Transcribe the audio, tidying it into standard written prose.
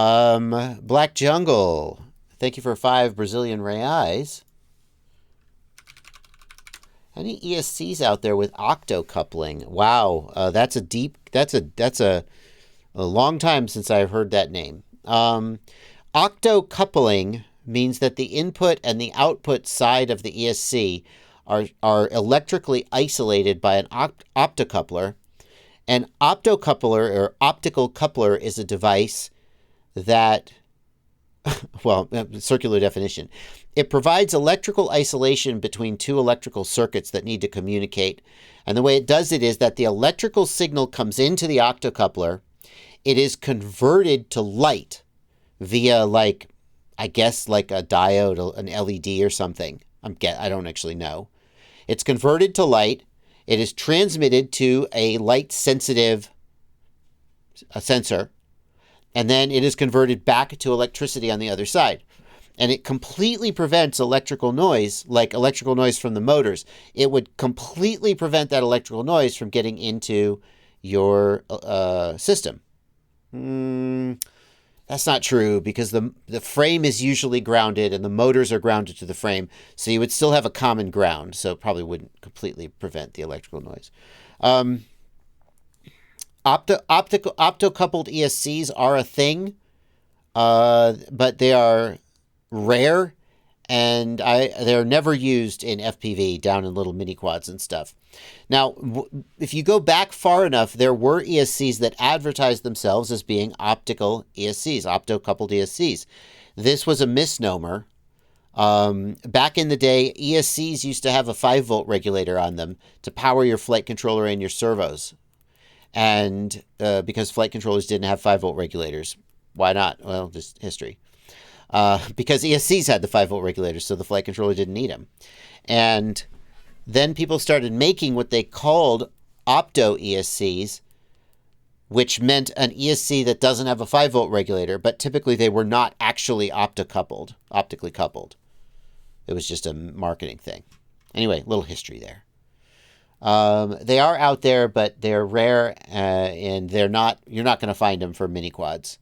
Black Jungle. Thank you for 5 Brazilian reais. Any ESCs out there with Optocoupling? Wow, that's a long time since I've heard that name. Optocoupling means that the input and the output side of the ESC are electrically isolated by an optocoupler. An optocoupler or optical coupler is a device that, well, circular definition. It provides electrical isolation between two electrical circuits that need to communicate. And the way it does it is that the electrical signal comes into the optocoupler. It is converted to light via, I guess, like a diode, an LED or something. I don't actually know. It's converted to light. It is transmitted to a light-sensitive sensor. And then it is converted back to electricity on the other side. And it completely prevents electrical noise, like electrical noise from the motors. It would completely prevent that electrical noise from getting into your system. That's not true, because the frame is usually grounded and the motors are grounded to the frame. So you would still have a common ground. So it probably wouldn't completely prevent the electrical noise. Optocoupled ESCs are a thing, but they are rare, and they're never used in FPV down in little mini quads and stuff. Now, if you go back far enough, there were ESCs that advertised themselves as being optical ESCs, optocoupled ESCs. This was a misnomer. Back in the day, ESCs used to have a 5-volt regulator on them to power your flight controller and your servos. And because flight controllers didn't have 5-volt regulators. Why not? Well, just history. Because ESCs had the 5-volt regulators, so the flight controller didn't need them. And then people started making what they called opto ESCs, which meant an ESC that doesn't have a 5-volt regulator, but typically they were not actually optically coupled. It was just a marketing thing. Anyway, little history there. They are out there, but they're rare, and you're not going to find them for mini quads.